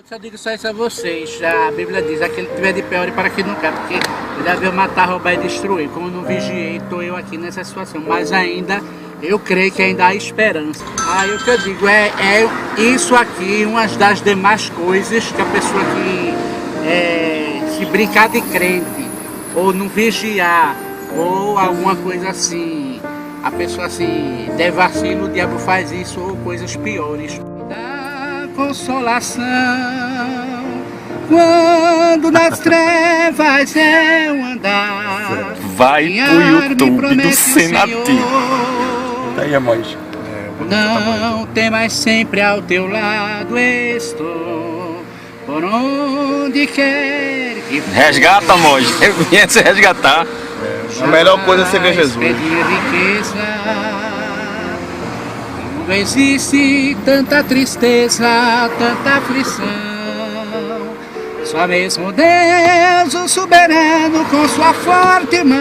só digo só isso a vocês. A Bíblia diz, aquele que tiver de pé, ore para que não cai, porque ele veio matar, roubar e destruir. Como não vigiei, estou eu aqui nessa situação. Mas ainda, eu creio que ainda há esperança. Aí o que eu digo é isso aqui, uma das demais coisas que a pessoa que se brincar de crente, ou não vigiar, ou alguma coisa assim, a pessoa assim, der vacilo, o diabo faz isso, ou coisas piores. Da consolação, quando nas trevas eu andar, vai pro YouTube do Senativo. Tá aí, Amós. Não temas, sempre ao teu lado estou, por onde quer que for. Resgata, Amós. Vinha se resgatar. A melhor coisa é você ver Jesus. Pedir riqueza. Não existe tanta tristeza, tanta aflição. Só mesmo Deus, o soberano, com sua forte mão,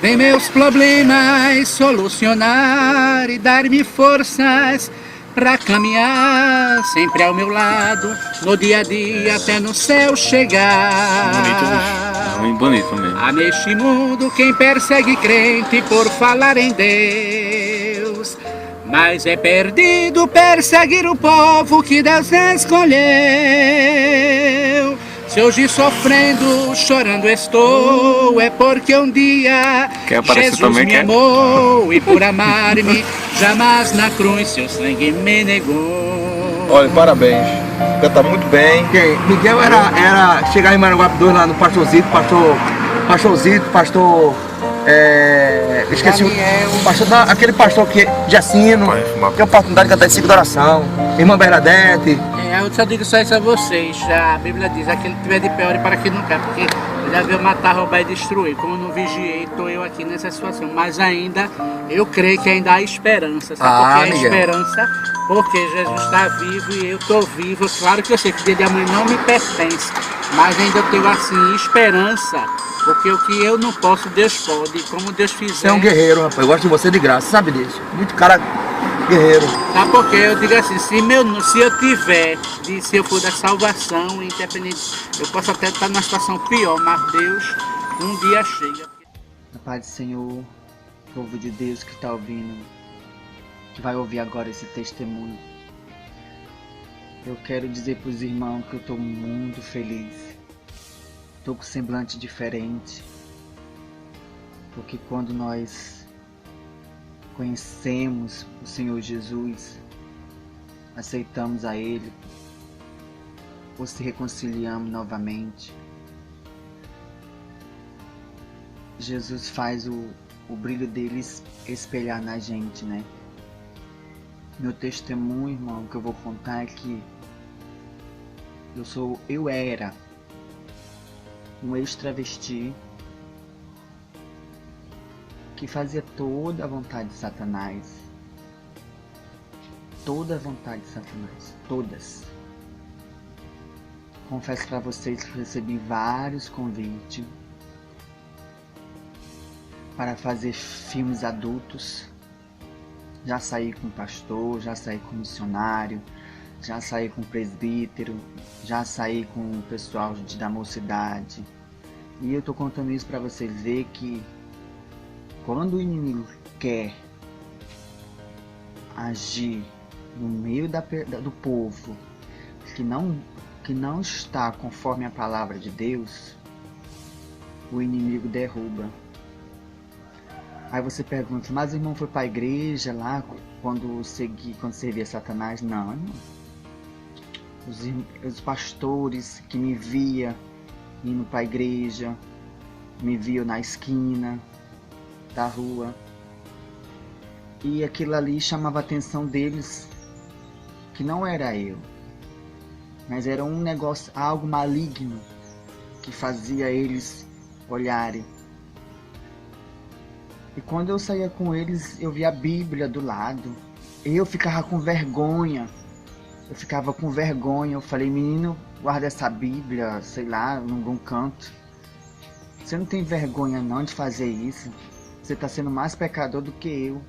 vem meus problemas solucionar e dar-me forças pra caminhar sempre ao meu lado, no dia a dia até no céu chegar. Bonito, bicho. Muito bonito mesmo. Há neste mundo quem persegue crente por falar em Deus, mas é perdido perseguir o povo que Deus escolheu. Se hoje sofrendo, chorando estou, é porque um dia Jesus também, me amou e por amar-me jamais na cruz seu sangue me negou. Olha, parabéns. Canta muito bem. Miguel era chegar em Maranguape 2 lá no Pastorzito, esqueci o pastor, aquele pastor que Jacino, que é a oportunidade de cantar em 5 de oração. Irmã Bernadette. Eu só digo só isso a vocês. A Bíblia diz, aquele que tiver de pé, ore para que não cai, porque ele já veio matar, roubar e destruir. Como não vigiei, estou eu aqui nessa situação. Mas ainda, eu creio que ainda há esperança. Sabe por que há esperança? Porque Jesus está vivo e eu estou vivo. Claro que eu sei que o dia de amanhã não me pertence, mas ainda tenho assim esperança. Porque o que eu não posso, Deus pode. Como Deus fizer. Você é um guerreiro, rapaz. Eu gosto de você de graça, sabe disso? Muito cara guerreiro. Sabe por quê? Eu digo assim, se eu for da salvação, independente, eu posso até estar numa situação pior, mas Deus um dia chega. Na paz do Senhor, povo de Deus que está ouvindo, que vai ouvir agora esse testemunho. Eu quero dizer para os irmãos que eu estou muito feliz. Estou com semblante diferente. Porque quando nós conhecemos o Senhor Jesus, aceitamos a Ele, ou se reconciliamos novamente, Jesus faz o brilho deles espelhar na gente, né? Meu testemunho, irmão, que eu vou contar é que eu era um ex-travesti que fazia toda a vontade de Satanás. Toda a vontade de Satanás. Todas. Confesso para vocês que recebi vários convites para fazer filmes adultos. Já saí com pastor, já saí com missionário, já saí com presbítero, já saí com o pessoal da mocidade. E eu tô contando isso para vocês verem que quando o inimigo quer agir no meio do povo que não está conforme a palavra de Deus, o inimigo derruba. Aí você pergunta, mas o irmão foi para a igreja lá quando servia Satanás? Não, irmão. Os pastores que me via indo para a igreja, me viam na esquina da rua, e aquilo ali chamava a atenção deles, que não era eu, mas era um negócio, algo maligno que fazia eles olharem. E quando eu saía com eles, eu via a Bíblia do lado, eu ficava com vergonha. Eu falei, menino, guarda essa Bíblia, sei lá, em algum canto. Você não tem vergonha não de fazer isso? Você está sendo mais pecador do que eu.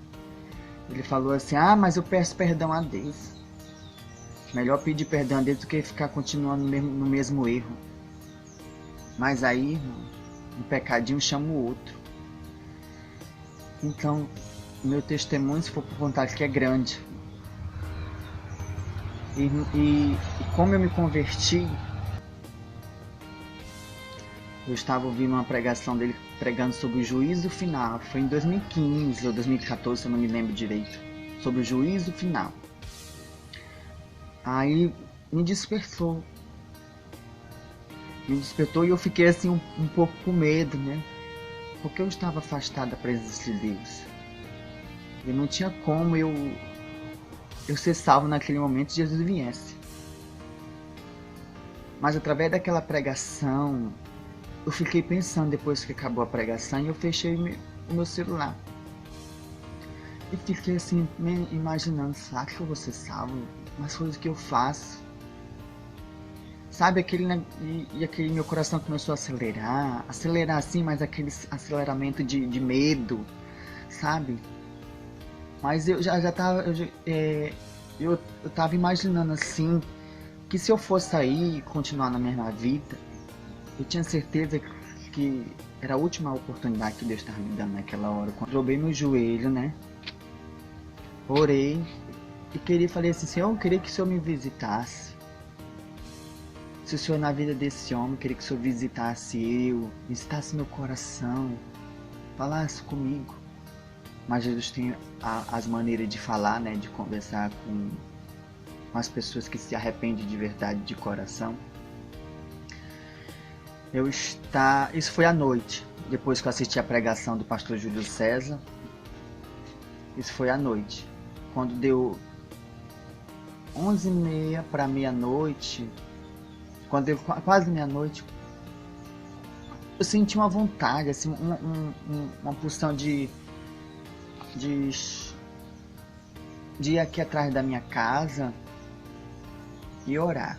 Ele falou assim, mas eu peço perdão a Deus. Melhor pedir perdão a Deus do que ficar continuando no mesmo erro. Mas aí, irmão, um pecadinho chama o outro. Então, o meu testemunho, se for por vontade, que é grande. E como eu me converti, eu estava ouvindo uma pregação dele pregando sobre o juízo final. Foi em 2015 ou 2014, se eu não me lembro direito. Sobre o juízo final. Aí me despertou. Me despertou e eu fiquei assim um pouco com medo, né? Porque eu estava afastado da presença de Deus. E não tinha como eu ser salvo naquele momento se Jesus viesse. Mas através daquela pregação, eu fiquei pensando depois que acabou a pregação e eu fechei o meu celular. E fiquei assim, imaginando, será que eu vou ser salvo? As coisas que eu faço. Sabe, aquele meu coração começou a acelerar assim, mas aquele aceleramento de medo, sabe? Mas eu já tava, eu tava imaginando assim, que se eu fosse sair e continuar na mesma vida, eu tinha certeza que era a última oportunidade que Deus estava me dando naquela hora. Quando eu dobrei meu joelho, né? Orei e falei assim, Senhor, eu queria que o Senhor me visitasse. Se o Senhor na vida desse homem, eu queria que o Senhor visitasse visitasse meu coração, falasse comigo. Mas Jesus tem as maneiras de falar, né, de conversar com as pessoas que se arrependem de verdade, de coração. Isso foi à noite, depois que eu assisti a pregação do pastor Júlio César. Isso foi à noite. Quando deu 11h30 para meia-noite, quando deu quase meia-noite, eu senti uma vontade, assim, uma pulsão de ir aqui atrás da minha casa e orar.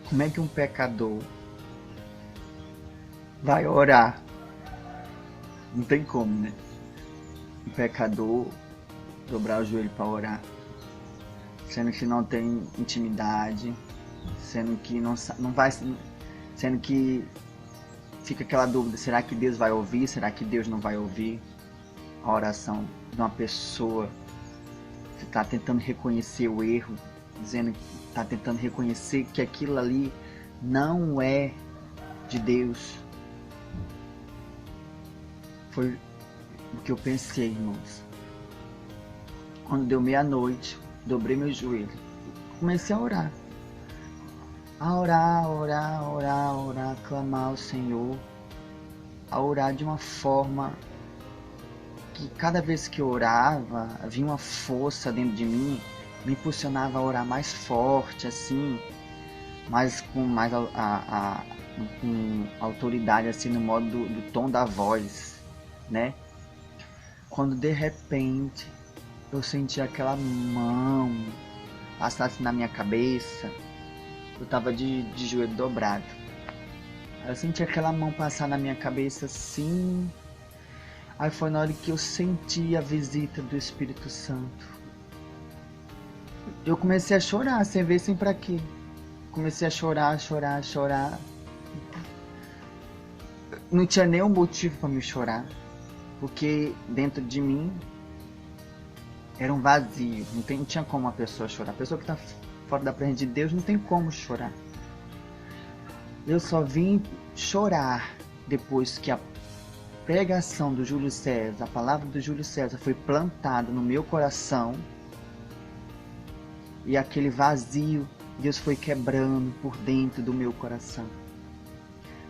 Como é que um pecador vai orar? Não tem como, né? Um pecador dobrar o joelho para orar, sendo que não tem intimidade, sendo que não vai, sendo que fica aquela dúvida, será que Deus vai ouvir, será que Deus não vai ouvir a oração de uma pessoa que está tentando reconhecer o erro, dizendo que está tentando reconhecer que aquilo ali não é de Deus. Foi o que eu pensei, irmãos. Quando deu meia-noite, dobrei meu joelho, comecei a orar. A orar, clamar ao Senhor, a orar de uma forma que cada vez que eu orava, havia uma força dentro de mim, me impulsionava a orar mais forte, assim, com mais com autoridade, assim, no modo do tom da voz, né? Quando de repente eu senti aquela mão passar assim na minha cabeça, eu tava de joelho dobrado. Eu senti aquela mão passar na minha cabeça assim. Aí foi na hora que eu senti a visita do Espírito Santo. Eu comecei a chorar, sem ver, sem pra quê. Comecei a chorar. Não tinha nenhum motivo para me chorar, porque dentro de mim era um vazio. Não tinha como uma pessoa chorar. A pessoa que está fora da presença de Deus não tem como chorar. Eu só vim chorar depois que a pregação do Júlio César, a palavra do Júlio César foi plantada no meu coração, e aquele vazio, Deus foi quebrando por dentro do meu coração.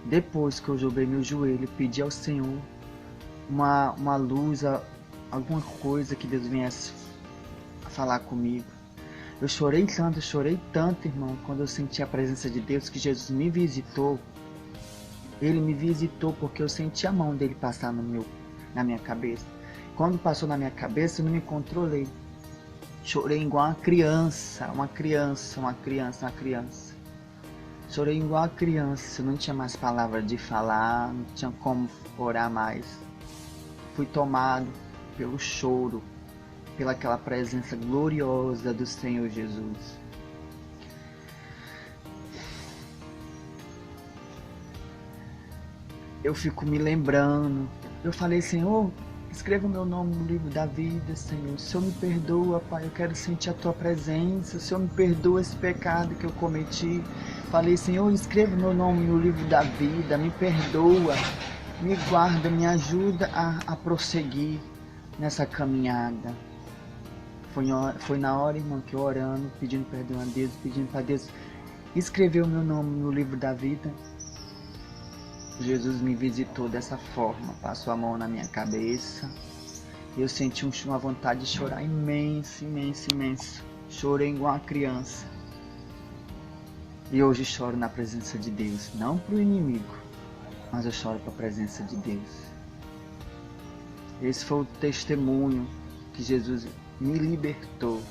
Depois que eu dobrei meu joelho, pedi ao Senhor uma luz, alguma coisa que Deus viesse a falar comigo. Eu chorei tanto, irmão, quando eu senti a presença de Deus, que Jesus me visitou. Ele me visitou porque eu senti a mão dele passar na minha cabeça. Quando passou na minha cabeça, eu não me controlei. Chorei igual uma criança. Chorei igual uma criança, não tinha mais palavras de falar, não tinha como orar mais. Fui tomado pelo choro. pelaquela presença gloriosa do Senhor Jesus. Eu fico me lembrando, eu falei, Senhor, escreva o meu nome no livro da vida, Senhor. O Senhor me perdoa, Pai, eu quero sentir a Tua presença. O Senhor me perdoa esse pecado que eu cometi. Falei, Senhor, escreva o meu nome no livro da vida, me perdoa, me guarda, me ajuda a prosseguir nessa caminhada. Foi na hora, irmão, que eu orando, pedindo perdão a Deus, pedindo para Deus escrever o meu nome no livro da vida. Jesus me visitou dessa forma, passou a mão na minha cabeça. Eu senti uma vontade de chorar imenso, imenso, imenso. Chorei igual uma criança. E hoje choro na presença de Deus, não para o inimigo, mas eu choro para a presença de Deus. Esse foi o testemunho que Jesus me libertou.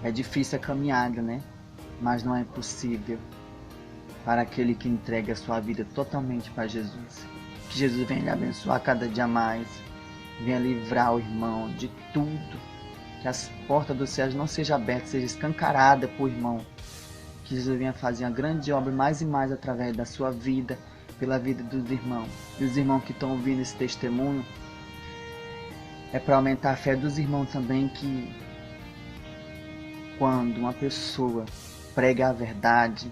É difícil a caminhada, né? Mas não é impossível para aquele que entrega a sua vida totalmente para Jesus. Que Jesus venha lhe abençoar cada dia mais, venha livrar o irmão de tudo, que as portas dos céus não sejam abertas, seja escancarada para o irmão. Que Jesus venha fazer uma grande obra mais e mais através da sua vida, pela vida dos irmãos. E os irmãos que estão ouvindo esse testemunho, é para aumentar a fé dos irmãos também, que quando uma pessoa prega a verdade,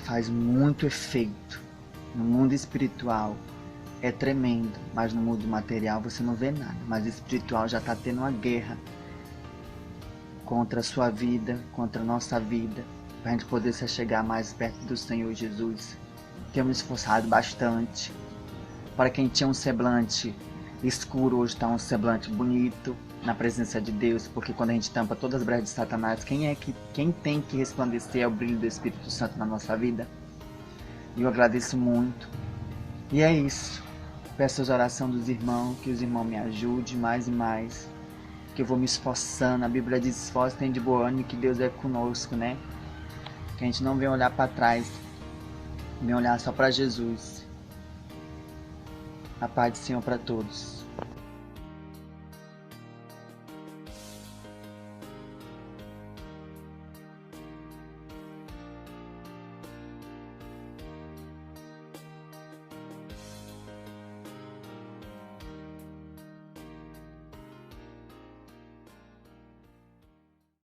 faz muito efeito. No mundo espiritual é tremendo, mas no mundo material você não vê nada. Mas o espiritual já está tendo uma guerra contra a sua vida, contra a nossa vida, para a gente poder se chegar mais perto do Senhor Jesus. Temos esforçado bastante. Para quem tinha um semblante escuro, hoje está um semblante bonito na presença de Deus, porque quando a gente tampa todas as brechas de Satanás, quem tem que resplandecer é o brilho do Espírito Santo na nossa vida. E eu agradeço muito. E é isso. Peço as orações dos irmãos, que os irmãos me ajudem mais e mais, que eu vou me esforçando. A Bíblia diz: esforço tem de boa ânimo, que Deus é conosco, né? Que a gente não vem olhar para trás, vem olhar só para Jesus. A paz do Senhor para todos.